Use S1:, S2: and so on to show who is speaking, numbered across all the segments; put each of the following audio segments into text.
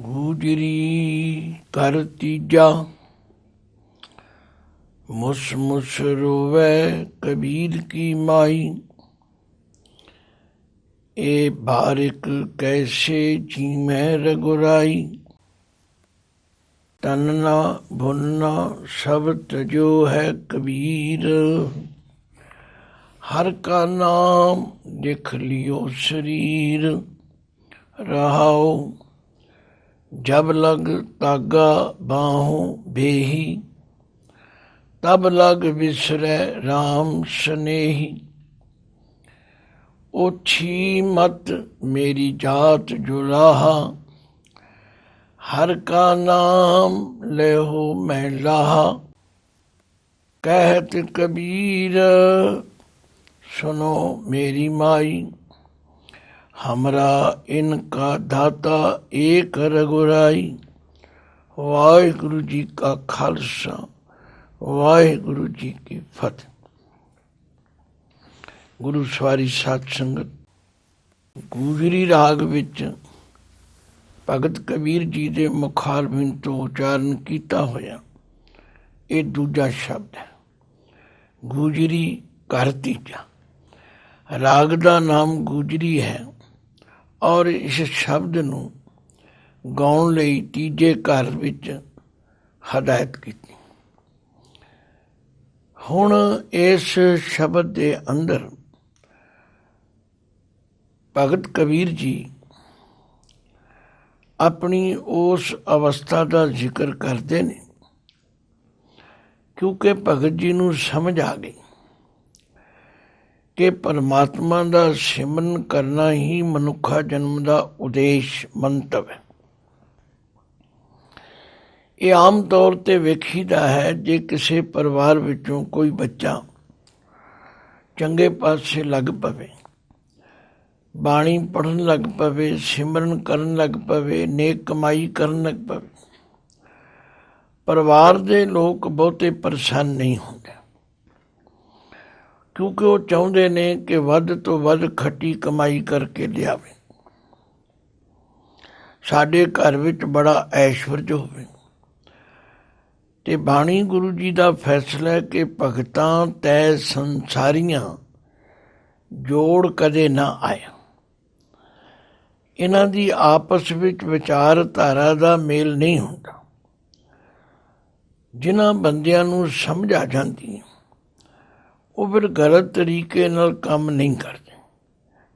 S1: ਗੂਜਰੀ ਕਰ ਤੀਜਾ। ਮੁਸ ਮੁਸ ਰੋਵੈ ਕਬੀਰ ਕੀ ਮਾਈ। ਏ ਬਾਰਿਕ ਕੈਸੇ ਜੀਮੈ ਰਘੁਰਾਈ। ਤਨ ਨਾ ਭੁੰਨਾ ਸਭ ਤਜੋ ਹੈ ਕਬੀਰ। ਹਰ ਕਾ ਨਾਮ ਲਿਖ ਲਿਓ ਸਰੀਰ। ਰਹਾਉ ਜਬ ਲਗ ਤਾਗਾ ਬਾਹੋਂ ਬੇਹੀ। ਤਬ ਲਗ ਵਿਸਰੈ ਰਾਮ ਸਨੇਹੀ। ओछी मत मेरी जात जुलाहा। हर का नाम लेहो मैं लाहा। कहत कबीर सुनो मेरी माई। हमरा इनका दाता एक रघुराई। वाहिगुरु जी का खालसा वाहिगुरु जी की फतेह। ਗੁਰੂ ਸਵਾਰੀ ਸਾਧ ਸੰਗਤ, ਗੂਜਰੀ ਰਾਗ ਵਿੱਚ ਭਗਤ ਕਬੀਰ ਜੀ ਦੇ ਮੁਖਾਰਬਿੰਦ ਤੋਂ ਉਚਾਰਨ ਕੀਤਾ ਹੋਇਆ ਇਹ ਦੂਜਾ ਸ਼ਬਦ ਹੈ। ਗੂਜਰੀ ਘਰ ਤੀਜਾ। ਰਾਗ ਦਾ ਨਾਮ ਗੂਜਰੀ ਹੈ ਔਰ ਇਸ ਸ਼ਬਦ ਨੂੰ ਗਾਉਣ ਲਈ ਤੀਜੇ ਘਰ ਵਿੱਚ ਹਦਾਇਤ ਕੀਤੀ। ਹੁਣ ਇਸ ਸ਼ਬਦ ਦੇ ਅੰਦਰ ਭਗਤ ਕਬੀਰ ਜੀ ਆਪਣੀ ਉਸ ਅਵਸਥਾ ਦਾ ਜ਼ਿਕਰ ਕਰਦੇ ਨੇ, ਕਿਉਂਕਿ ਭਗਤ ਜੀ ਨੂੰ ਸਮਝ ਆ ਗਈ ਕਿ ਪਰਮਾਤਮਾ ਦਾ ਸਿਮਰਨ ਕਰਨਾ ਹੀ ਮਨੁੱਖਾ ਜਨਮ ਦਾ ਉਦੇਸ਼ ਮੰਤਵ ਹੈ। ਇਹ ਆਮ ਤੌਰ 'ਤੇ ਵੇਖੀਦਾ ਹੈ ਜੇ ਕਿਸੇ ਪਰਿਵਾਰ ਵਿੱਚੋਂ ਕੋਈ ਬੱਚਾ ਚੰਗੇ ਪਾਸੇ ਲੱਗ ਪਵੇ, ਬਾਣੀ ਪੜ੍ਹਨ ਲੱਗ ਪਵੇ, ਸਿਮਰਨ ਕਰਨ ਲੱਗ ਪਵੇ, ਨੇਕ ਕਮਾਈ ਕਰਨ ਲੱਗ ਪਵੇ, ਪਰਿਵਾਰ ਦੇ ਲੋਕ ਬਹੁਤੇ ਪ੍ਰਸੰਨ ਨਹੀਂ ਹੁੰਦੇ, ਕਿਉਂਕਿ ਉਹ ਚਾਹੁੰਦੇ ਨੇ ਕਿ ਵੱਧ ਤੋਂ ਵੱਧ ਖੱਟੀ ਕਮਾਈ ਕਰਕੇ ਲਿਆਵੇ, ਸਾਡੇ ਘਰ ਵਿੱਚ ਬੜਾ ਐਸ਼ਵਰਜ ਹੋਵੇ। ਤੇ ਬਾਣੀ ਗੁਰੂ ਜੀ ਦਾ ਫੈਸਲਾ ਹੈ ਕਿ ਭਗਤਾਂ ਤੈ ਸੰਸਾਰੀਆਂ ਜੋੜ ਕਦੇ ਨਾ ਆਇਆ। ਇਹਨਾਂ ਦੀ ਆਪਸ ਵਿੱਚ ਵਿਚਾਰਧਾਰਾ ਦਾ ਮੇਲ ਨਹੀਂ ਹੁੰਦਾ। ਜਿਨ੍ਹਾਂ ਬੰਦਿਆਂ ਨੂੰ ਸਮਝ ਆ ਜਾਂਦੀ ਹੈ ਉਹ ਫਿਰ ਗਲਤ ਤਰੀਕੇ ਨਾਲ ਕੰਮ ਨਹੀਂ ਕਰਦੇ।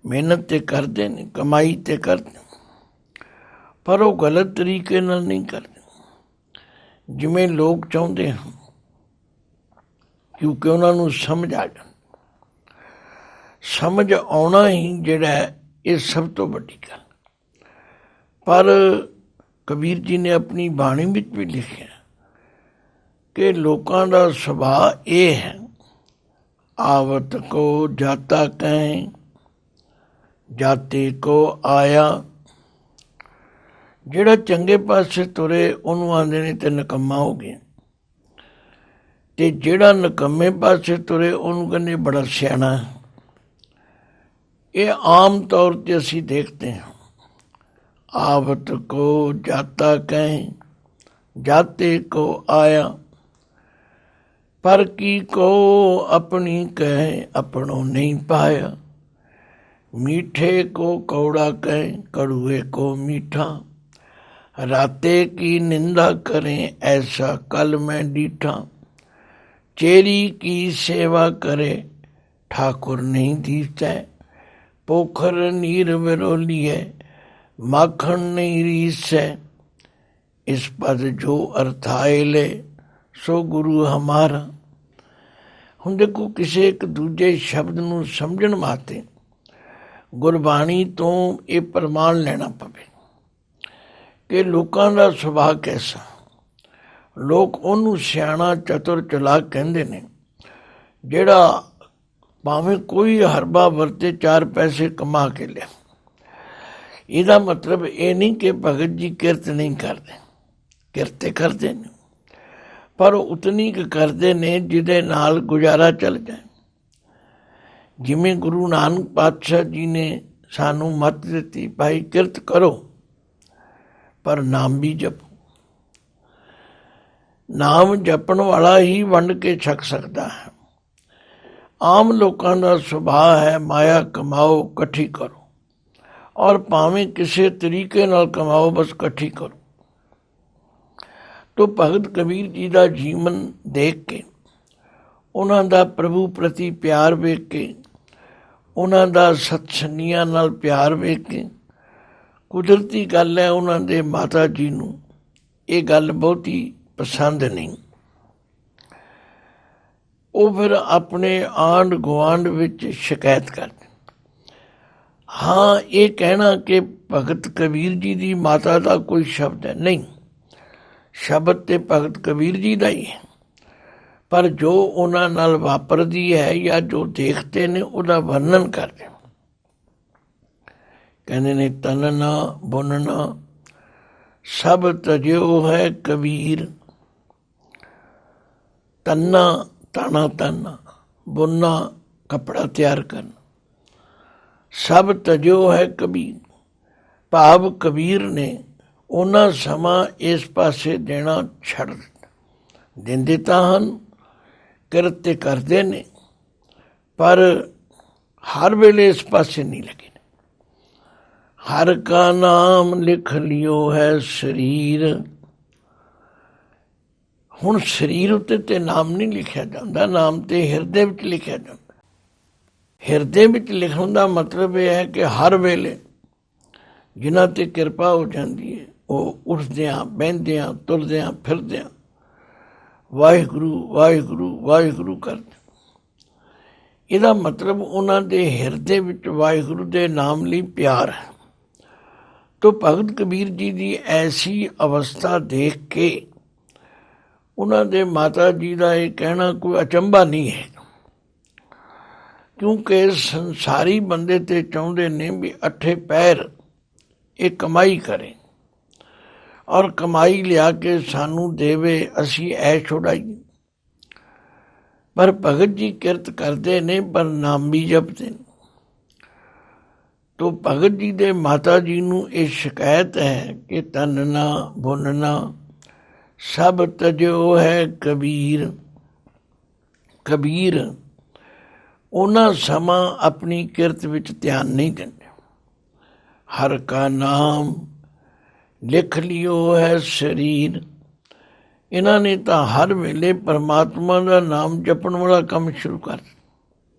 S1: ਮਿਹਨਤ ਤੇ ਕਰਦੇ ਨੇ, ਕਮਾਈ ਤੇ ਕਰਦੇ, ਪਰ ਉਹ ਗਲਤ ਤਰੀਕੇ ਨਾਲ ਨਹੀਂ ਕਰਦੇ ਜਿਵੇਂ ਲੋਕ ਚਾਹੁੰਦੇ ਹਨ, ਕਿਉਂਕਿ ਉਹਨਾਂ ਨੂੰ ਸਮਝ ਆ ਜਾਂਦਾ। ਸਮਝ ਆਉਣਾ ਹੀ ਜਿਹੜਾ ਇਹ ਸਭ ਤੋਂ ਵੱਡੀ ਗੱਲ। ਪਰ ਕਬੀਰ ਜੀ ਨੇ ਆਪਣੀ ਬਾਣੀ ਵਿੱਚ ਵੀ ਲਿਖਿਆ ਕਿ ਲੋਕਾਂ ਦਾ ਸੁਭਾਅ ਇਹ ਹੈ, ਆਵਤ ਕੋ ਜਾਤਾ ਕਹਿ ਜਾਤੇ ਕੋ ਆਇਆ। ਜਿਹੜਾ ਚੰਗੇ ਪਾਸੇ ਤੁਰੇ ਉਹਨੂੰ ਆਉਂਦੇ ਨੇ ਤੇ ਨਿਕੰਮਾ ਹੋ ਗਿਆ, ਤੇ ਜਿਹੜਾ ਨਿਕੰਮੇ ਪਾਸੇ ਤੁਰੇ ਉਹਨੂੰ ਕਹਿੰਦੇ ਬੜਾ ਸਿਆਣਾ। ਇਹ ਆਮ ਤੌਰ 'ਤੇ ਅਸੀਂ ਦੇਖਦੇ ਹਾਂ। ਆਵਤ ਕੋ ਜਾਤਾ ਕਹਿ ਜਾਤੇ ਕੋ ਆਇਆ। ਪਰ ਕੀ ਕੋ ਆਪਣੀ ਕਹਿ ਆਪਣੋ ਨਹੀਂ ਪਾਇਆ। मीठे को कौड़ा कहें कड़ुए को मीठा। राते की निंदा करें ऐसा कल मैं डीठा। चेरी की सेवा करे ठाकुर नहीं दीता। पोखर नीर विरोलिए माखन नहीं रीस है। इस पद जो अर्थाए ले सो गुरु हमारा। ਹੁਣ ਦੇਖੋ ਕਿਸੇ ਇੱਕ ਦੂਜੇ ਸ਼ਬਦ ਨੂੰ ਸਮਝਣ ਵਾਸਤੇ ਗੁਰਬਾਣੀ ਤੋਂ ਇਹ ਪ੍ਰਮਾਣ ਲੈਣਾ ਪਵੇ ਕਿ ਲੋਕਾਂ ਦਾ ਸੁਭਾਅ ਕੈਸਾ। ਲੋਕ ਉਹਨੂੰ ਸਿਆਣਾ ਚਤੁਰ ਚਲਾਕ ਕਹਿੰਦੇ ਨੇ ਜਿਹੜਾ ਭਾਵੇਂ ਕੋਈ ਹਰਬਾ ਵਰਤੇ 4 ਪੈਸੇ ਕਮਾ ਕੇ ਲਿਆ। ਇਹਦਾ ਮਤਲਬ ਇਹ ਨਹੀਂ ਕਿ ਭਗਤ ਜੀ ਕਿਰਤ ਨਹੀਂ ਕਰਦੇ, ਕਿਰਤ ਕਰਦੇ ਨੇ, ਪਰ ਉਤਨੀ ਕੁ ਕਰਦੇ ਨੇ ਜਿਹਦੇ ਨਾਲ ਗੁਜ਼ਾਰਾ ਚੱਲ ਜਾਏ। ਜਿਵੇਂ ਗੁਰੂ ਨਾਨਕ ਪਾਤਸ਼ਾਹ ਜੀ ਨੇ ਸਾਨੂੰ ਮੱਤ ਦਿੱਤੀ, ਭਾਈ ਕਿਰਤ ਕਰੋ ਪਰ ਨਾਮ ਵੀ ਜਪੋ। ਨਾਮ ਜਪਣ ਵਾਲਾ ਹੀ ਵੰਡ ਕੇ ਛਕ ਸਕਦਾ ਹੈ। ਆਮ ਲੋਕਾਂ ਦਾ ਸੁਭਾਅ ਹੈ ਮਾਇਆ ਕਮਾਓ, ਇਕੱਠੀ ਕਰੋ, ਔਰ ਭਾਵੇਂ ਕਿਸੇ ਤਰੀਕੇ ਨਾਲ ਕਮਾਓ, ਬਸ ਇਕੱਠੀ ਕਰੋ। ਤੋ ਭਗਤ ਕਬੀਰ ਜੀ ਦਾ ਜੀਵਨ ਦੇਖ ਕੇ, ਉਹਨਾਂ ਦਾ ਪ੍ਰਭੂ ਪ੍ਰਤੀ ਪਿਆਰ ਵੇਖ ਕੇ, ਉਹਨਾਂ ਦਾ ਸਤਸੰਗੀਆਂ ਨਾਲ ਪਿਆਰ ਵੇਖ ਕੇ, ਕੁਦਰਤੀ ਗੱਲ ਹੈ ਉਹਨਾਂ ਦੇ ਮਾਤਾ ਜੀ ਨੂੰ ਇਹ ਗੱਲ ਬਹੁਤੀ ਪਸੰਦ ਨਹੀਂ। ਉਹ ਫਿਰ ਆਪਣੇ ਆਂਢ ਗੁਆਂਢ ਵਿੱਚ ਸ਼ਿਕਾਇਤ ਕਰਦੇ। ਹਾਂ, ਇਹ ਕਹਿਣਾ ਕਿ ਭਗਤ ਕਬੀਰ ਜੀ ਦੀ ਮਾਤਾ ਦਾ ਕੋਈ ਸ਼ਬਦ ਹੈ, ਨਹੀਂ, ਸ਼ਬਦ ਤੇ ਭਗਤ ਕਬੀਰ ਜੀ ਦਾ ਹੀ ਹੈ, ਪਰ ਜੋ ਉਹਨਾਂ ਨਾਲ ਵਾਪਰਦੀ ਹੈ ਜਾਂ ਜੋ ਦੇਖਦੇ ਨੇ ਉਹਦਾ ਵਰਣਨ ਕਰਦੇ। ਕਹਿੰਦੇ ਨੇ ਤਨਨਾ ਬੁਨਨਾ ਸਭ ਤਜਿਓ ਹੈ ਕਬੀਰ। ਤੰਨਾ ਤਾਣਾ ਤਾਨਾ, ਬੁਨਨਾ ਕੱਪੜਾ ਤਿਆਰ ਕਰਨਾ, ਸਭ ਤਜਿਓ ਹੈ ਕਬੀਰ। ਭਾਵ ਕਬੀਰ ਨੇ ਉਹਨਾਂ ਸਮਾਂ ਇਸ ਪਾਸੇ ਦੇਣਾ ਛੱਡ ਦਿੱਤਾ। ਦਿੰਦੇ ਤਾਂ ਹਨ, ਕਿਰਤ ਤੇ ਕਰਦੇ ਨੇ, ਪਰ ਹਰ ਵੇਲੇ ਇਸ ਪਾਸੇ ਨਹੀਂ ਲੱਗੇ। ਹਰ ਕਾ ਨਾਮ ਲਿਖ ਲਿਓ ਹੈ ਸਰੀਰ। ਹੁਣ ਸਰੀਰ ਉੱਤੇ ਤੇ ਨਾਮ ਨਹੀਂ ਲਿਖਿਆ ਜਾਂਦਾ, ਨਾਮ ਤੇ ਹਿਰਦੇ ਵਿੱਚ ਲਿਖਿਆ ਜਾਂਦਾ। ਹਿਰਦੇ ਵਿੱਚ ਲਿਖਣ ਦਾ ਮਤਲਬ ਇਹ ਹੈ ਕਿ ਹਰ ਵੇਲੇ ਜਿਨ੍ਹਾਂ ਤੇ ਕਿਰਪਾ ਹੋ ਜਾਂਦੀ ਹੈ ਉਹ ਉੱਠਦਿਆਂ, ਬਹਿੰਦਿਆਂ, ਤੁਰਦਿਆਂ, ਫਿਰਦਿਆਂ ਵਾਹਿਗੁਰੂ ਵਾਹਿਗੁਰੂ ਵਾਹਿਗੁਰੂ ਕਰਦੇ। ਇਹਦਾ ਮਤਲਬ ਉਹਨਾਂ ਦੇ ਹਿਰਦੇ ਵਿੱਚ ਵਾਹਿਗੁਰੂ ਦੇ ਨਾਮ ਲਈ ਪਿਆਰ ਹੈ। ਤੋ ਭਗਤ ਕਬੀਰ ਜੀ ਦੀ ਐਸੀ ਅਵਸਥਾ ਦੇਖ ਕੇ ਉਹਨਾਂ ਦੇ ਮਾਤਾ ਜੀ ਦਾ ਇਹ ਕਹਿਣਾ ਕੋਈ ਅਚੰਭਾ ਨਹੀਂ ਹੈ, ਕਿਉਂਕਿ ਸੰਸਾਰੀ ਬੰਦੇ ਤੇ ਚਾਹੁੰਦੇ ਨੇ ਵੀ ਅੱਠੇ ਪੈਰ ਇਹ ਕਮਾਈ ਕਰੇ ਔਰ ਕਮਾਈ ਲਿਆ ਕੇ ਸਾਨੂੰ ਦੇਵੇ, ਅਸੀਂ ਐਸ਼ ਉਡਾਈਏ। ਪਰ ਭਗਤ ਜੀ ਕਿਰਤ ਕਰਦੇ ਨੇ ਪਰ ਨਾਮ ਵੀ ਜਪਦੇ ਨੇ। ਤੋ ਭਗਤ ਜੀ ਦੇ ਮਾਤਾ ਜੀ ਨੂੰ ਇਹ ਸ਼ਿਕਾਇਤ ਹੈ ਕਿ ਤਨਨਾ ਬੁਨਨਾ ਸਭ ਤਜਿਓ ਹੈ ਕਬੀਰ। ਕਬੀਰ ਉਹਨਾਂ ਸਮਾਂ ਆਪਣੀ ਕਿਰਤ ਵਿੱਚ ਧਿਆਨ ਨਹੀਂ ਦਿੰਦੇ। ਹਰ ਕਾ ਨਾਮ ਲਿਖ ਲਿਓ ਹੈ ਸਰੀਰ। ਇਹਨਾਂ ਨੇ ਤਾਂ ਹਰ ਵੇਲੇ ਪਰਮਾਤਮਾ ਦਾ ਨਾਮ ਜਪਣ ਵਾਲਾ ਕੰਮ ਸ਼ੁਰੂ ਕਰ ਦਿੱਤਾ।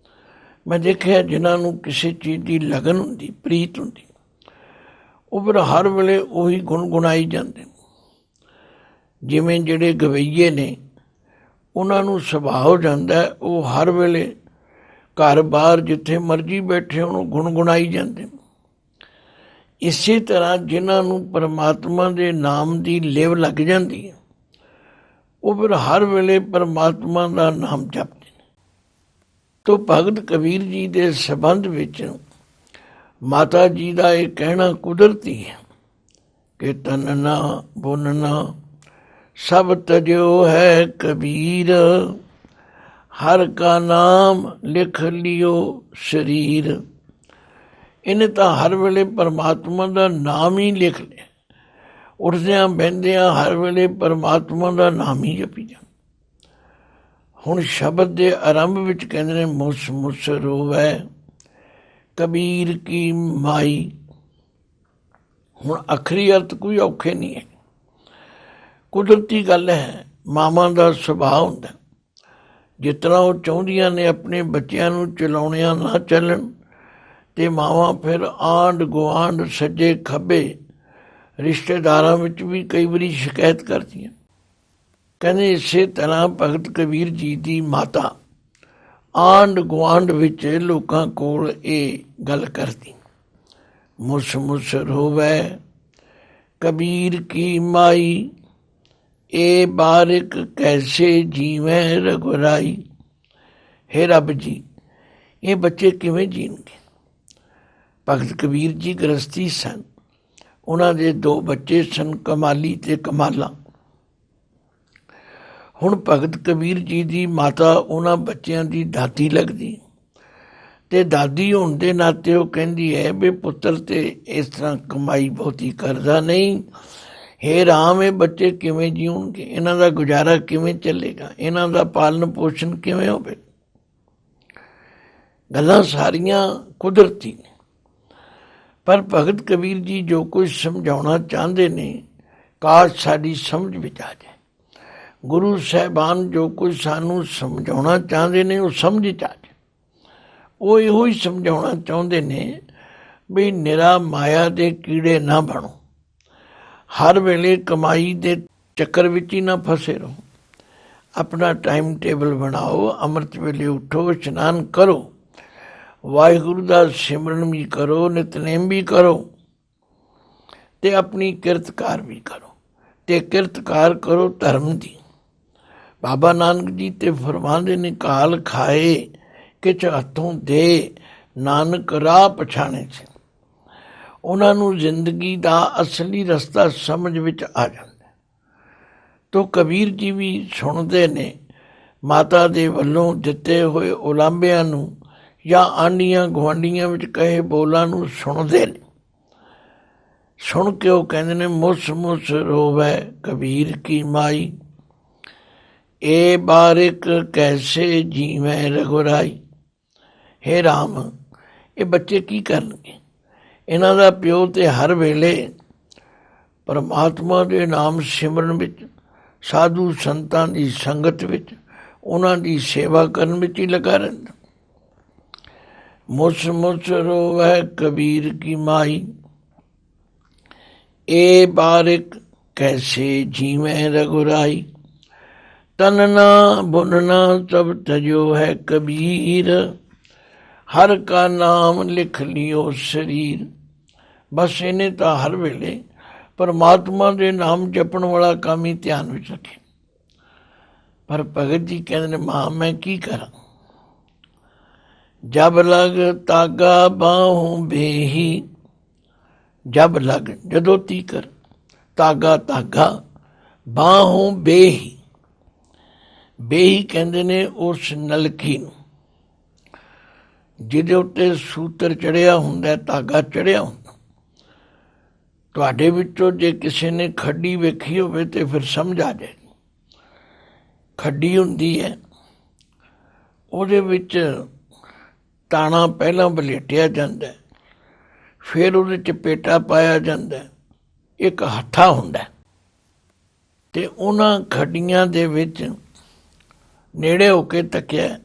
S1: ਮੈਂ ਦੇਖਿਆ ਜਿਨ੍ਹਾਂ ਨੂੰ ਕਿਸੇ ਚੀਜ਼ ਦੀ ਲਗਨ ਹੁੰਦੀ, ਪ੍ਰੀਤ ਹੁੰਦੀ, ਉਹ ਫਿਰ ਹਰ ਵੇਲੇ ਉਹੀ ਗੁਣਗੁਣਾਈ ਜਾਂਦੇ। ਜਿਵੇਂ ਜਿਹੜੇ ਗਵਈਏ ਨੇ ਉਹਨਾਂ ਨੂੰ ਸੁਭਾਅ ਹੋ ਜਾਂਦਾ, ਉਹ ਹਰ ਵੇਲੇ ਘਰ ਬਾਹਰ ਜਿੱਥੇ ਮਰਜ਼ੀ ਬੈਠੇ ਉਹਨੂੰ ਗੁਣਗੁਣਾਈ ਜਾਂਦੇ। ਇਸੇ ਤਰ੍ਹਾਂ ਜਿਨ੍ਹਾਂ ਨੂੰ ਪਰਮਾਤਮਾ ਦੇ ਨਾਮ ਦੀ ਲਿਵ ਲੱਗ ਜਾਂਦੀ ਹੈ ਉਹ ਫਿਰ ਹਰ ਵੇਲੇ ਪਰਮਾਤਮਾ ਦਾ ਨਾਮ ਜਪਦੇ ਨੇ। ਤੋ ਭਗਤ ਕਬੀਰ ਜੀ ਦੇ ਸੰਬੰਧ ਵਿੱਚ ਮਾਤਾ ਜੀ ਦਾ ਇਹ ਕਹਿਣਾ ਕੁਦਰਤੀ ਹੈ ਕਿ ਤਨਨਾ ਬੁਨਨਾ ਸਭ ਤਜਿਓ ਹੈ ਕਬੀਰ। ਹਰ ਕਾ ਨਾਮ ਲਿਖ ਲਿਓ ਸਰੀਰ। ਇਹਨੇ ਤਾਂ ਹਰ ਵੇਲੇ ਪਰਮਾਤਮਾ ਦਾ ਨਾਮ ਹੀ ਲਿਖ ਲਿਆ। ਉੱਠਦਿਆਂ ਬਹਿੰਦਿਆਂ ਹਰ ਵੇਲੇ ਪਰਮਾਤਮਾ ਦਾ ਨਾਮ ਹੀ ਜਪੀ ਜਾ। ਹੁਣ ਸ਼ਬਦ ਦੇ ਆਰੰਭ ਵਿੱਚ ਕਹਿੰਦੇ ਨੇ ਮੁਸ ਮੁਸ ਰੋਵੈ ਕਬੀਰ ਕੀ ਮਾਈ। ਹੁਣ ਆਖਰੀ ਅਰਥ ਕੋਈ ਔਖੇ ਨਹੀਂ ਹੈ, ਕੁਦਰਤੀ ਗੱਲ ਹੈ। ਮਾਵਾਂ ਦਾ ਸੁਭਾਅ ਹੁੰਦਾ, ਜਿਸ ਤਰ੍ਹਾਂ ਉਹ ਚਾਹੁੰਦੀਆਂ ਨੇ ਆਪਣੇ ਬੱਚਿਆਂ ਨੂੰ ਚਲਾਉਣਿਆਂ ਨਾ ਚੱਲਣ, ਤੇ ਮਾਵਾਂ ਫਿਰ ਆਂਢ ਗੁਆਂਢ ਸੱਜੇ ਖੱਬੇ ਰਿਸ਼ਤੇਦਾਰਾਂ ਵਿੱਚ ਵੀ ਕਈ ਵਾਰੀ ਸ਼ਿਕਾਇਤ ਕਰਦੀਆਂ। ਕਹਿੰਦੇ ਇਸੇ ਤਰ੍ਹਾਂ ਭਗਤ ਕਬੀਰ ਜੀ ਦੀ ਮਾਤਾ ਆਂਢ ਗੁਆਂਢ ਵਿੱਚ ਲੋਕਾਂ ਕੋਲ ਇਹ ਗੱਲ ਕਰਦੀ। ਮੁਸ ਮੁਸ ਰੋਵੈ ਕਬੀਰ ਕੀ ਮਾਈ। ਇਹ ਬਾਰਿਕ ਕੈਸੇ ਜੀਵੈ ਰਘੁਰਾਈ। ਹੇ ਰੱਬ ਜੀ, ਇਹ ਬੱਚੇ ਕਿਵੇਂ ਜੀਣਗੇ। ਭਗਤ ਕਬੀਰ ਜੀ ਗ੍ਰਸਤੀ ਸਨ, ਉਹਨਾਂ ਦੇ 2 ਬੱਚੇ ਸਨ, ਕਮਾਲੀ ਤੇ ਕਮਾਲਾ। ਹੁਣ ਭਗਤ ਕਬੀਰ ਜੀ ਦੀ ਮਾਤਾ ਉਹਨਾਂ ਬੱਚਿਆਂ ਦੀ ਦਾਦੀ ਲੱਗਦੀ, ਤੇ ਦਾਦੀ ਹੋਣ ਦੇ ਨਾਤੇ ਉਹ ਕਹਿੰਦੀ ਹੈ ਵੀ ਪੁੱਤਰ ਤੇ ਇਸ ਤਰ੍ਹਾਂ ਕਮਾਈ ਬਹੁਤੀ ਕਰਦਾ ਨਹੀਂ, ਹੇ ਰਾਮ ਇਹ ਬੱਚੇ ਕਿਵੇਂ ਜੀਉਣਗੇ, ਇਹਨਾਂ ਦਾ ਗੁਜ਼ਾਰਾ ਕਿਵੇਂ ਚੱਲੇਗਾ, ਇਹਨਾਂ ਦਾ ਪਾਲਣ ਪੋਸ਼ਣ ਕਿਵੇਂ ਹੋਵੇ। ਗੱਲਾਂ ਸਾਰੀਆਂ ਕੁਦਰਤੀ ਨੇ, ਪਰ ਭਗਤ ਕਬੀਰ ਜੀ ਜੋ ਕੁਝ ਸਮਝਾਉਣਾ ਚਾਹੁੰਦੇ ਨੇ ਕਾਸ਼ ਸਾਡੀ ਸਮਝ ਵਿੱਚ ਆ ਜਾਏ। ਗੁਰੂ ਸਾਹਿਬਾਨ ਜੋ ਕੁਝ ਸਾਨੂੰ ਸਮਝਾਉਣਾ ਚਾਹੁੰਦੇ ਨੇ ਉਹ ਸਮਝ 'ਚ ਆ ਜਾਏ। ਉਹ ਇਹੋ ਹੀ ਸਮਝਾਉਣਾ ਚਾਹੁੰਦੇ ਨੇ ਵੀ ਨਿਰਾ ਮਾਇਆ ਦੇ ਕੀੜੇ ਨਾ ਬਣੋ, ਹਰ ਵੇਲੇ ਕਮਾਈ ਦੇ ਚੱਕਰ ਵਿੱਚ ਹੀ ਨਾ ਫਸੇ ਰਹੋ, ਆਪਣਾ ਟਾਈਮ ਟੇਬਲ ਬਣਾਓ, ਅੰਮ੍ਰਿਤ ਵੇਲੇ ਉੱਠੋ, ਇਸ਼ਨਾਨ ਕਰੋ, ਵਾਹਿਗੁਰੂ ਦਾ ਸਿਮਰਨ ਵੀ ਕਰੋ, ਨਿਤਨੇਮ ਵੀ ਕਰੋ, ਤੇ ਆਪਣੀ ਕਿਰਤਕਾਰ ਵੀ ਕਰੋ, ਤੇ ਕਿਰਤਕਾਰ ਕਰੋ ਧਰਮ ਦੀ। ਬਾਬਾ ਨਾਨਕ ਜੀ ਤੇ ਫਰਮਾਉਂਦੇ ਨੇ ਕਾਲ ਖਾਏ ਕਿਛ ਹੱਥੋਂ ਦੇ, ਨਾਨਕ ਰਾਹ ਪਛਾਣੇ ਸੀ। ਉਹਨਾਂ ਨੂੰ ਜ਼ਿੰਦਗੀ ਦਾ ਅਸਲੀ ਰਸਤਾ ਸਮਝ ਵਿੱਚ ਆ ਜਾਂਦਾ। ਤੋ ਕਬੀਰ ਜੀ ਵੀ ਸੁਣਦੇ ਨੇ, ਮਾਤਾ ਦੇ ਵੱਲੋਂ ਦਿੱਤੇ ਹੋਏ ਉਲਾਂਭਿਆਂ ਨੂੰ ਜਾਂ ਆਂਢੀਆਂ ਗੁਆਂਢੀਆਂ ਵਿੱਚ ਕਹੇ ਬੋਲਾਂ ਨੂੰ ਸੁਣਦੇ ਨੇ। ਸੁਣ ਕੇ ਉਹ ਕਹਿੰਦੇ ਨੇ ਮੁਸ ਮੁਸ ਰੋਵੈ ਕਬੀਰ ਕੀ ਮਾਈ, ਇਹ ਬਾਰਿਕ ਕੈਸੇ ਜੀਵੈ ਰਘੁਰਾਈ। ਹੇ ਰਾਮ, ਇਹ ਬੱਚੇ ਕੀ ਕਰਨਗੇ? ਇਹਨਾਂ ਦਾ ਪਿਓ ਤੇ ਹਰ ਵੇਲੇ ਪਰਮਾਤਮਾ ਦੇ ਨਾਮ ਸਿਮਰਨ ਵਿੱਚ, ਸਾਧੂ ਸੰਤਾਂ ਦੀ ਸੰਗਤ ਵਿੱਚ, ਉਹਨਾਂ ਦੀ ਸੇਵਾ ਕਰਨ ਵਿੱਚ ਹੀ ਲੱਗਾ ਰਹਿੰਦਾ। ਮੁਸ ਮੁਸ ਰੋਵੈ ਕਬੀਰ ਕੀ ਮਾਈ, ਇਹ ਬਾਰਿਕ ਕੈਸੇ ਜੀਵੈ ਰਘੁਰਾਈ। ਤਨ ਨਾ ਬੁਨਨਾ ਸਭ ਤਜੋ ਹੈ ਕਬੀਰ, ਹਰ ਕਾ ਨਾਮ ਲਿਖ ਲਿਓ ਸਰੀਰ। ਬਸ ਇਹਨੇ ਤਾਂ ਹਰ ਵੇਲੇ ਪਰਮਾਤਮਾ ਦੇ ਨਾਮ ਜਪਣ ਵਾਲਾ ਕੰਮ ਹੀ ਧਿਆਨ ਵਿੱਚ ਰੱਖੇ। ਪਰ ਭਗਤ ਜੀ ਕਹਿੰਦੇ ਨੇ ਮਾਂ ਮੈਂ ਕੀ ਕਰਾਂ। ਜਬ ਲਗ ਤਾਗਾ ਬਾਹੋਂ ਬੇਹੀ, ਜਬ ਲਗ ਜਦੋਂ ਤੀਕਰ, ਤਾਗਾ ਧਾਗਾ, ਬਾਹੋਂ ਬੇਹੀ, ਬੇਹੀ ਕਹਿੰਦੇ ਨੇ ਉਸ ਨਲਕੀ ਨੂੰ ਜਿਹਦੇ ਉੱਤੇ ਸੂਤਰ ਚੜਿਆ ਹੁੰਦਾ, ਧਾਗਾ ਚੜਿਆ ਹੁੰਦਾ। ਤੁਹਾਡੇ ਵਿੱਚੋਂ ਜੇ ਕਿਸੇ ਨੇ ਖੱਡੀ ਵੇਖੀ ਹੋਵੇ ਤੇ ਫਿਰ ਸਮਝ ਆ ਜਾਏ। ਖੱਡੀ ਹੁੰਦੀ ਹੈ, ਉਹਦੇ ਵਿੱਚ ਤਾਣਾ ਪਹਿਲਾਂ ਵਲੇਟਿਆ ਜਾਂਦਾ, ਫਿਰ ਉਹਦੇ 'ਚ ਪੇਟਾ ਪਾਇਆ ਜਾਂਦਾ, ਇੱਕ ਹੱਥਾ ਹੁੰਦਾ, ਤੇ ਉਹਨਾਂ ਖੱਡੀਆਂ ਦੇ ਵਿੱਚ ਨੇੜੇ ਹੋ ਕੇ ਤੱਕਿਆ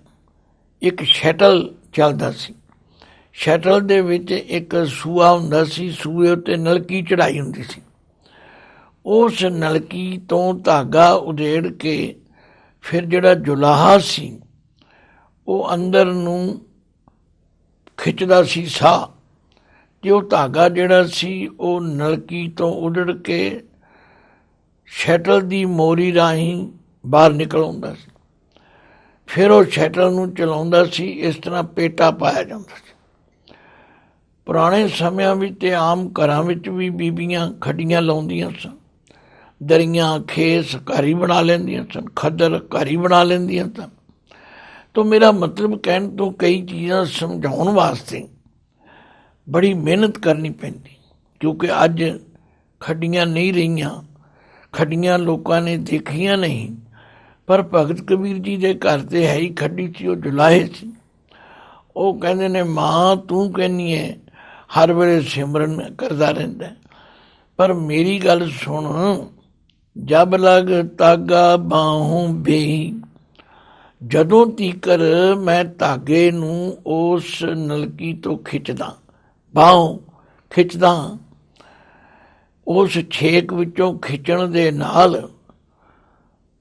S1: ਇੱਕ ਸ਼ਟਲ ਚੱਲਦਾ ਸੀ। ਸ਼ਟਲ ਦੇ ਵਿੱਚ ਇੱਕ ਸੂਆ ਹੁੰਦਾ ਸੀ, ਸੂਏ ਉੱਤੇ ਨਲਕੀ ਚੜਾਈ ਹੁੰਦੀ ਸੀ। ਉਸ ਨਲਕੀ ਤੋਂ ਧਾਗਾ ਉਧੇੜ ਕੇ ਫਿਰ ਜਿਹੜਾ ਜੁਲਾਹਾ ਸੀ ਉਹ ਅੰਦਰ ਨੂੰ ਖਿੱਚਦਾ ਸੀ ਸਾਹ, ਤੇ ਉਹ ਧਾਗਾ ਜਿਹੜਾ ਸੀ ਉਹ ਨਲਕੀ ਤੋਂ ਉਧੜ ਕੇ ਸ਼ਟਲ ਦੀ ਮੋਰੀ ਰਾਹੀਂ ਬਾਹਰ ਨਿਕਲ ਆਉਂਦਾ ਸੀ। ਫਿਰ ਉਹ ਸ਼ਟਲ ਨੂੰ ਚਲਾਉਂਦਾ ਸੀ, ਇਸ ਤਰ੍ਹਾਂ ਪੇਟਾ ਪਾਇਆ ਜਾਂਦਾ ਸੀ। ਪੁਰਾਣੇ ਸਮਿਆਂ ਵਿੱਚ ਤੇ ਆਮ ਘਰਾਂ ਵਿੱਚ ਵੀ ਬੀਬੀਆਂ ਖੱਡੀਆਂ ਲਾਉਂਦੀਆਂ ਸਨ, ਦਰੀਆਂ ਖੇਸ ਘਰ ਹੀ ਬਣਾ ਲੈਂਦੀਆਂ ਸਨ, ਖੱਦਰ ਘਰ ਹੀ ਬਣਾ ਲੈਂਦੀਆਂ ਸਨ। ਤਾਂ ਮੇਰਾ ਮਤਲਬ ਕਹਿਣ ਤੋਂ ਕਈ ਚੀਜ਼ਾਂ ਸਮਝਾਉਣ ਵਾਸਤੇ ਬੜੀ ਮਿਹਨਤ ਕਰਨੀ ਪੈਂਦੀ, ਕਿਉਂਕਿ ਅੱਜ ਖੱਡੀਆਂ ਨਹੀਂ ਰਹੀਆਂ, ਖੱਡੀਆਂ ਲੋਕਾਂ ਨੇ ਦੇਖੀਆਂ ਨਹੀਂ। ਪਰ ਭਗਤ ਕਬੀਰ ਜੀ ਦੇ ਘਰ ਤੇ ਹੈ ਹੀ ਖੱਡੀ ਸੀ, ਉਹ ਜੁਲਾਹੇ ਸੀ। ਉਹ ਕਹਿੰਦੇ ਨੇ ਮਾਂ ਤੂੰ ਕਹਿੰਦੀ ਹੈ ਹਰ ਵੇਲੇ ਸਿਮਰਨ ਕਰਦਾ ਰਹਿੰਦਾ, ਪਰ ਮੇਰੀ ਗੱਲ ਸੁਣ, ਜਬ ਲਗ ਤਾਗਾ ਬਾਹੋਂ ਬੇਹੀ, ਜਦੋਂ ਤੀਕਰ ਮੈਂ ਧਾਗੇ ਨੂੰ ਉਸ ਨਲਕੀ ਤੋਂ ਖਿੱਚਦਾ, ਬਾਹੋਂ ਖਿੱਚਦਾ, ਉਸ ਛੇਕ ਵਿੱਚੋਂ ਖਿੱਚਣ ਦੇ ਨਾਲ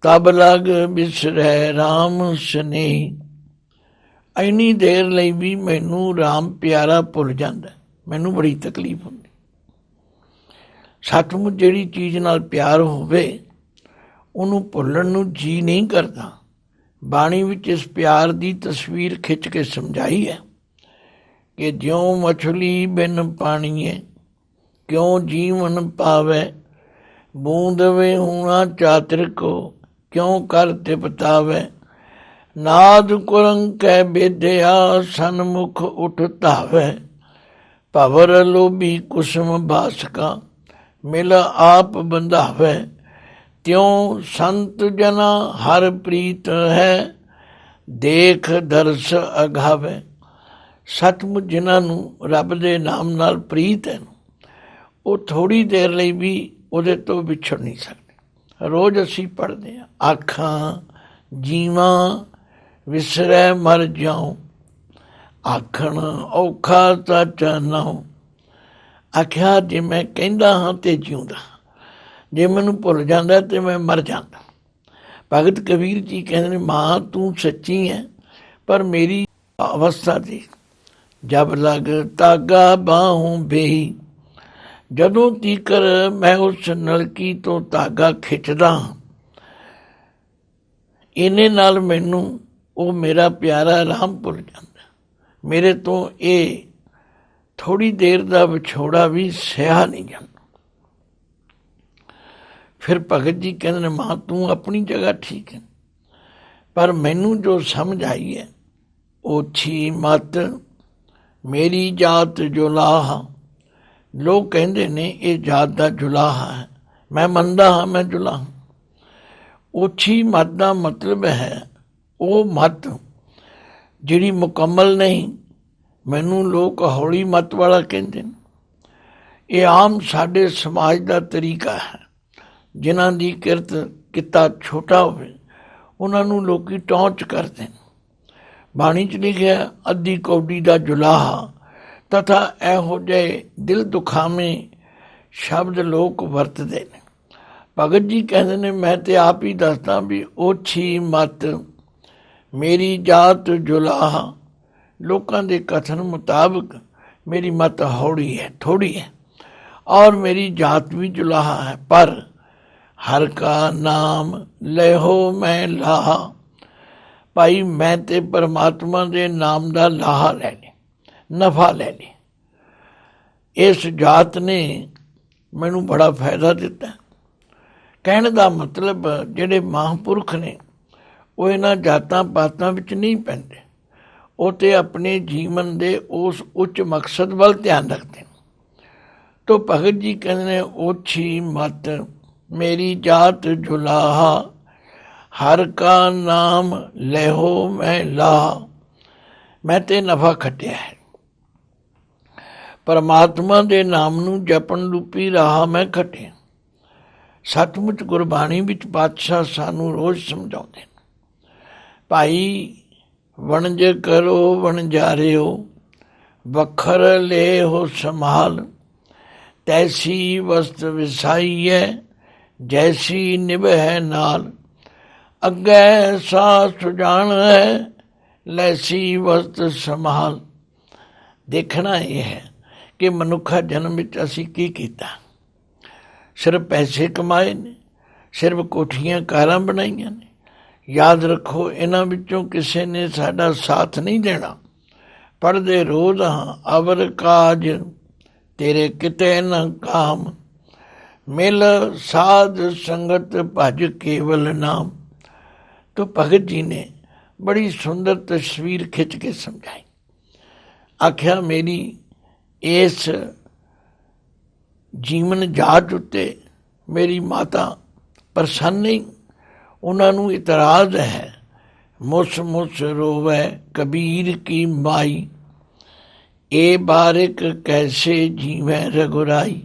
S1: ਤਬ ਲਗ ਬਿਸਰੈ ਰਾਮ ਸਨੇਹੀ, ਇੰਨੀ ਦੇਰ ਲਈ ਵੀ ਮੈਨੂੰ ਰਾਮ ਪਿਆਰਾ ਭੁੱਲ ਜਾਂਦਾ, ਮੈਨੂੰ ਬੜੀ ਤਕਲੀਫ ਹੁੰਦੀ। ਸੱਚਮੁੱਚ ਜਿਹੜੀ ਚੀਜ਼ ਨਾਲ ਪਿਆਰ ਹੋਵੇ ਉਹਨੂੰ ਭੁੱਲਣ ਨੂੰ ਜੀ ਨਹੀਂ ਕਰਦਾ। ਬਾਣੀ ਵਿੱਚ ਇਸ ਪਿਆਰ ਦੀ ਤਸਵੀਰ ਖਿੱਚ ਕੇ ਸਮਝਾਈ ਹੈ ਕਿ ਜਿਉਂ ਮਛਲੀ ਬਿਨ ਪਾਣੀਏ ਕਿਉਂ ਜੀਵਨ ਪਾਵੇ, ਬੂੰਦ ਵੇ ਹੋਣਾ ਚਾਤਰ ਕੋ क्यों कर तिपतावे। नाद कुरंग कै बेदया सन्मुख उठतावे। भवर लोभी कुसुम बासका मिल आप बंधावे। त्यों संत जना हर प्रीत है देख दर्श अघावे। सचमुच जिन्हां नूं रब दे नाम नाल प्रीत है ਉਹ ਥੋੜ੍ਹੀ ਦੇਰ ਲਈ ਵੀ ਉਹਦੇ ਤੋਂ ਵਿਛੜ ਨਹੀਂ ਸਕਦੇ। ਰੋਜ਼ ਅਸੀਂ ਪੜ੍ਹਦੇ ਹਾਂ, ਆਖਾਂ ਜੀਵਾਂ ਵਿਸਰੈ ਮਰ ਜਾਉ, ਆਖਣ ਔਖਾ ਤਾਂ ਚਾਨਾਉ। ਆਖਿਆ ਜੇ ਮੈਂ ਕਹਿੰਦਾ ਹਾਂ ਤੇ ਜਿਉਂਦਾ, ਜੇ ਮੈਨੂੰ ਭੁੱਲ ਜਾਂਦਾ ਤੇ ਮੈਂ ਮਰ ਜਾਂਦਾ। ਭਗਤ ਕਬੀਰ ਜੀ ਕਹਿੰਦੇ ਨੇ, ਮਾਂ ਤੂੰ ਸੱਚੀ ਹੈ ਪਰ ਮੇਰੀ ਅਵਸਥਾ ਦੇ। ਜਬ ਲਗ ਤਾਗਾ ਬਾਹੋਂ ਬੇਹੀ, ਜਦੋਂ ਤੀਕਰ ਮੈਂ ਉਸ ਨਲਕੀ ਤੋਂ ਧਾਗਾ ਖਿੱਚਦਾ ਇਹਨੇ ਨਾਲ ਮੈਨੂੰ ਉਹ ਮੇਰਾ ਪਿਆਰਾ ਰਾਮ ਭੁੱਲ ਜਾਂਦਾ। ਮੇਰੇ ਤੋਂ ਇਹ ਥੋੜ੍ਹੀ ਦੇਰ ਦਾ ਵਿਛੋੜਾ ਵੀ ਸਹਿਆ ਨਹੀਂ ਜਾਂਦਾ। ਫਿਰ ਭਗਤ ਜੀ ਕਹਿੰਦੇ ਨੇ, ਮਾਂ ਤੂੰ ਆਪਣੀ ਜਗ੍ਹਾ ਠੀਕ ਹੈ ਪਰ ਮੈਨੂੰ ਜੋ ਸਮਝ ਆਈ ਹੈ, ਓਛੀ ਮਤ ਮੇਰੀ ਜਾਤ ਜੁਲਾਹਾ। ਲੋਕ ਕਹਿੰਦੇ ਨੇ ਇਹ ਜਾਤ ਦਾ ਜੁਲਾਹਾ ਹੈ, ਮੈਂ ਮੰਨਦਾ ਹਾਂ ਮੈਂ ਜੁਲਾਹਾ। ਓਛੀ ਮੱਤ ਦਾ ਮਤਲਬ ਹੈ ਉਹ ਮੱਤ ਜਿਹੜੀ ਮੁਕੰਮਲ ਨਹੀਂ। ਮੈਨੂੰ ਲੋਕ ਹੌਲੀ ਮੱਤ ਵਾਲਾ ਕਹਿੰਦੇ ਨੇ। ਇਹ ਆਮ ਸਾਡੇ ਸਮਾਜ ਦਾ ਤਰੀਕਾ ਹੈ। ਜਿਨ੍ਹਾਂ ਦੀ ਕਿਰਤ ਕਿੱਤਾ ਛੋਟਾ ਹੋਵੇ ਉਹਨਾਂ ਨੂੰ ਲੋਕੀ ਟੌਂਚ ਕਰਦੇ ਨੇ। ਬਾਣੀ 'ਚ ਲਿਖਿਆ, ਅੱਧੀ ਕੌਡੀ ਦਾ ਜੁਲਾਹਾ। ਤਥਾ ਇਹੋ ਜਿਹੇ ਦਿਲ ਦੁਖਾਵੇਂ ਸ਼ਬਦ ਲੋਕ ਵਰਤਦੇ ਨੇ। ਭਗਤ ਜੀ ਕਹਿੰਦੇ ਨੇ, ਮੈਂ ਤੇ ਆਪ ਹੀ ਦੱਸਦਾ ਵੀ ਓਛੀ ਮੱਤ ਮੇਰੀ ਜਾਤ ਜੁਲਾਹਾ। ਲੋਕਾਂ ਦੇ ਕਥਨ ਮੁਤਾਬਕ ਮੇਰੀ ਮੱਤ ਹੌੜੀ ਹੈ, ਥੋੜ੍ਹੀ ਹੈ, ਔਰ ਮੇਰੀ ਜਾਤ ਵੀ ਜੁਲਾਹਾ ਹੈ। ਪਰ ਹਰ ਕਾ ਨਾਮ ਲੈਹੋ ਮੈਂ ਲਾਹਾ। ਭਾਈ ਮੈਂ ਤੇ ਪਰਮਾਤਮਾ ਦੇ ਨਾਮ ਦਾ ਲਾਹਾ ਲੈ ਲਿਆ, ਨਫਾ ਲੈ ਲਿਆ। ਇਸ ਜਾਤ ਨੇ ਮੈਨੂੰ ਬੜਾ ਫਾਇਦਾ ਦਿੱਤਾ। ਕਹਿਣ ਦਾ ਮਤਲਬ ਜਿਹੜੇ ਮਹਾਂਪੁਰਖ ਨੇ ਉਹ ਇਹਨਾਂ ਜਾਤਾਂ ਪਾਤਾਂ ਵਿੱਚ ਨਹੀਂ ਪੈਂਦੇ। ਉਹ ਤੇ ਆਪਣੇ ਜੀਵਨ ਦੇ ਉਸ ਉੱਚ ਮਕਸਦ ਵੱਲ ਧਿਆਨ ਰੱਖਦੇ। ਤੋ ਭਗਤ ਜੀ ਕਹਿੰਦੇ ਨੇ, ਓਛੀ ਮਤ ਮੇਰੀ ਜਾਤ ਜੁਲਾਹਾ। ਹਰ ਕਾ ਨਾਮ ਲੈਹੋ ਮੈਂ ਲਾਹਾ। ਮੈਂ ਤੇ ਨਫਾ ਖੱਟਿਆ ਹੈ। ਪਰਮਾਤਮਾ ਦੇ ਨਾਮ ਨੂੰ ਜਪਣ ਰੂਪੀ ਰਾਹ ਮੈਂ ਖੱਟਿਆ। ਸੱਚਮੁੱਚ ਗੁਰਬਾਣੀ ਵਿੱਚ ਪਾਤਸ਼ਾਹ ਸਾਨੂੰ ਰੋਜ਼ ਸਮਝਾਉਂਦੇ ਨੇ, ਭਾਈ ਵਣਜ ਕਰੋ ਵਣਜਾਰਿਓ, ਵੱਖਰ ਲੈ ਹੋ ਸੰਭਾਲ। ਤੈਸੀ ਵਸਤ ਵਿਸਾਈਐ ਜੈਸੀ ਨਿਭੈ ਨਾਲ। ਅੱਗੇ ਸਾਹ ਸੁਜਾਨ ਹੈ ਲੈਸੀ ਵਸਤ ਸੰਭਾਲ। ਦੇਖਣਾ ਇਹ ਹੈ ਕਿ ਮਨੁੱਖਾ ਜਨਮ ਵਿੱਚ ਅਸੀਂ ਕੀ ਕੀਤਾ। ਸਿਰਫ ਪੈਸੇ ਕਮਾਏ ਨੇ, ਸਿਰਫ ਕੋਠੀਆਂ ਕਾਰਾਂ ਬਣਾਈਆਂ ਨੇ। ਯਾਦ ਰੱਖੋ, ਇਹਨਾਂ ਵਿੱਚੋਂ ਕਿਸੇ ਨੇ ਸਾਡਾ ਸਾਥ ਨਹੀਂ ਦੇਣਾ। ਪੜ੍ਹਦੇ ਰੋਜ਼ ਹਾਂ, ਅਵਰ ਕਾਜ ਤੇਰੇ ਕਿਤੇ ਨਾ ਕਾਮ। ਮਿਲ ਸਾਧ ਸੰਗਤ ਭਜ ਕੇਵਲ ਨਾਮ। तो भगत जी ने बड़ी सुंदर तस्वीर खिंच के समझाई। आख्या मेरी इस जीवन जात उत्ते मेरी माता प्रसन्न नहीं, उन्होंने इतराज है। मुस मुस रोवै कबीर की माई, ए बारिक कैसे जीवै रघुराई।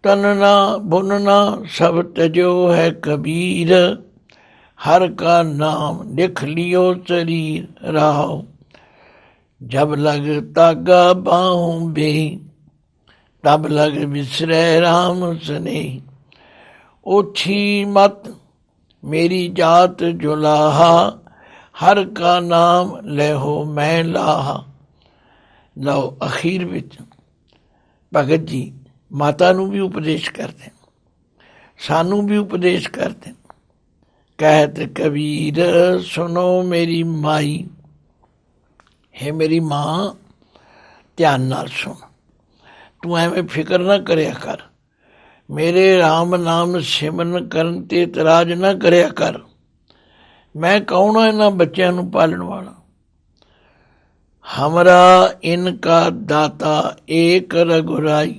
S1: तनना बुनना सब तजो है कबीर, हर का नाम लिख लियो शरीर राहो। जब लग तागा बाहों बेही, तब लग विसरै राम स्नेही। ओछी मत मेरी जात जुलाहा, हर का नाम लेहो मैं लाहा। लो अखीर विच भगत जी माता नूं भी उपदेश करते, सानू भी उपदेश करते। कहत कबीर सुनो मेरी माई। है मेरी माँ, ध्यान नाल सुन, तू एवें फिक्र ना करिया कर। मेरे राम नाम सिमਰਨ ਕਰਨ ਤੇ ਇਤਰਾਜ਼ ਨਾ ਕਰਿਆ ਕਰ। मैं कौन हाँ इन्हां बच्चों नूं पालन वाला। हमरा इनका दाता एक रघुराई।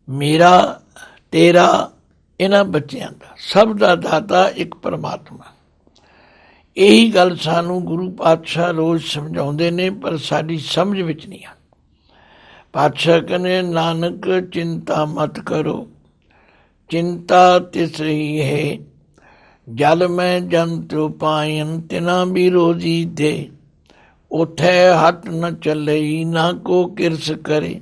S1: मेरा तेरा इन्हां बच्चों का सब का दाता एक परमात्मा। यही गल सानू गुरु पातशाह रोज़ समझाउंदे ने, पर साडी समझ विच नहीं आ। पातशाह कहने नानक चिंता मत करो, चिंता तिस ही है। जल में जंतु पायन तिना भी रोजी दे। उठे हट न चले ना को किरस करे।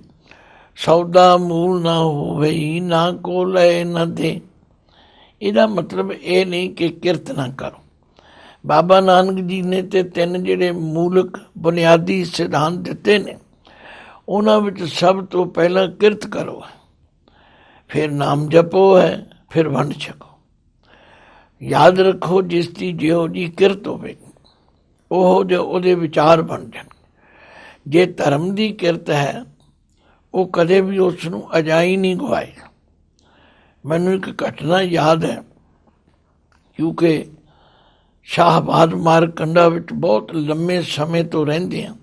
S1: सौदा मूल ना होवे ना को लय न दे। ਇਹਦਾ मतलब ਇਹ नहीं कि किरत ना करो। बाबा नानक जी ने ते तीन ਜਿਹੜੇ मूलक बुनियादी सिद्धांत ਦਿੱਤੇ ਨੇ, ਉਹਨਾਂ ਵਿੱਚ ਸਭ ਤੋਂ ਪਹਿਲਾਂ ਕਿਰਤ ਕਰੋ है, फिर नाम जपो है, फिर वंड छको। याद रखो जिस की जिहो जी किरत होवेगी ओहो जो ਉਹਦੇ विचार बन जाण। जे धर्म की किरत है वो कदे भी उसनूं अजाई नहीं गवाएगा। मैनूं एक घटना याद है, क्योंकि शाहबाद मारकंडा विच बहुत लंबे समय तो रहिंदे हैं।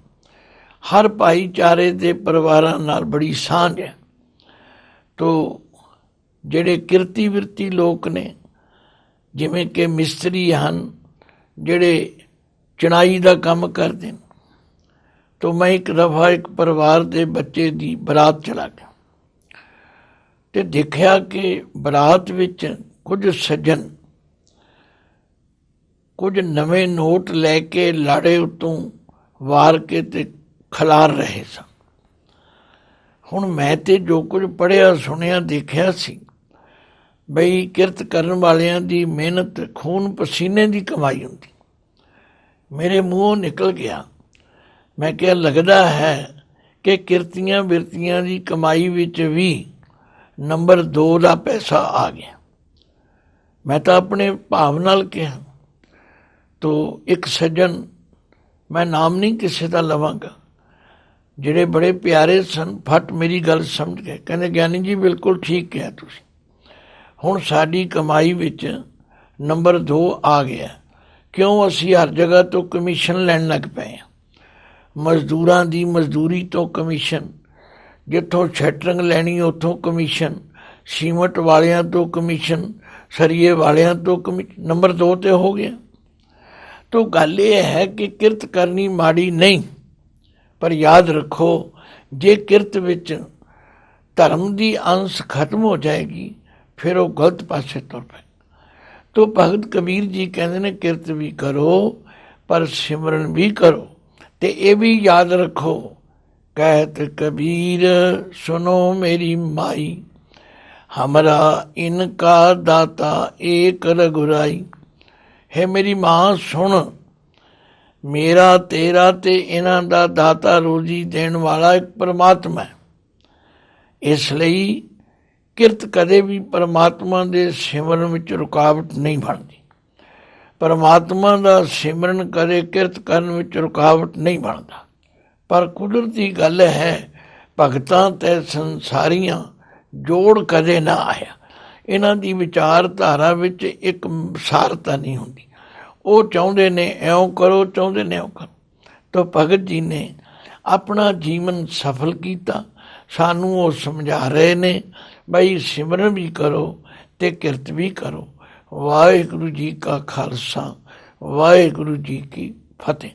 S1: हर भाईचारे के परिवारां नाल बड़ी सांझ है। तो जिहड़े किरती विरती लोग ने, जिवें कि मिस्त्री हैं जिहड़े चुनाई का काम करते हैं, तो मैं एक दफा एक परिवार के बच्चे की बरात चला गया तो देखा कि बरात विच कुछ सज्जन कुछ नवे नोट लैके लाड़े उत्तों वार के ते खिलार रहे सन। हुण मैं ते जो कुछ पढ़िया सुनिया देखिया सी बई किरत करन वालियां दी मेहनत खून पसीने की कमाई होंदी। मेरे मूँहों निकल गया। मैं क्या लगता है कि किरतियां बिरतियां की कमाई विच भी नंबर 2 का पैसा आ गया। मैं तो अपने भाव नाल कहा। तो एक सज्जन, मैं नाम नहीं किसी का लवांगा, जिहड़े बड़े प्यारे सन, फट मेरी गल समझ गए। कहते ज्ञानी जी बिल्कुल ठीक कहा तुसीं, हुण साडी कमाई विच नंबर 2 आ गया। क्यों असीं हर जगह तो कमीशन लैण लग पे हैं। मजदूरां दी मजदूरी तो कमीशन, जिथों शैटरिंग लैनी उत्थों कमीशन, सीमट वालियां तो कमीशन, सरिये वालियां तो कमीशन, नंबर 2 ते हो गया। तो गल ये है कि किरत करनी माड़ी नहीं, पर याद रखो जे किरत विच धर्म की अंश खत्म हो जाएगी फिर वो गलत पासे तुर पे। तो भगत कबीर जी कहते ने किरत भी करो पर सिमरन भी करो। ते ये भी याद रखो, कहत कबीर सुनो मेरी माई, हमरा इनका दाता एक रघुराई। है मेरी माँ सुन, मेरा तेरा ते इन्हां दा दाता रोजी देण वाला एक परमात्मा है। इसलिए किरत कदे भी परमात्मा के सिमरन विच रुकावट नहीं बनती। परमात्मा का सिमरन करे किरत करन विच रुकावट नहीं बनता। पर कुदरती गल है, भगतां ते संसारियां जोड़ कदे ना आया। इन्हां दी विचारधारा विच एक सारता नहीं हुंदी। वो चाहुंदे ने इउं करो, चाहुंदे ने इउं करो। तो भगत जी ने अपना जीवन सफल किया। सानू वो समझा रहे ने बई सिमरन भी करो ते किरत भी करो। वाहिगुरू जी का खालसा, वाहिगुरू जी की फतेह।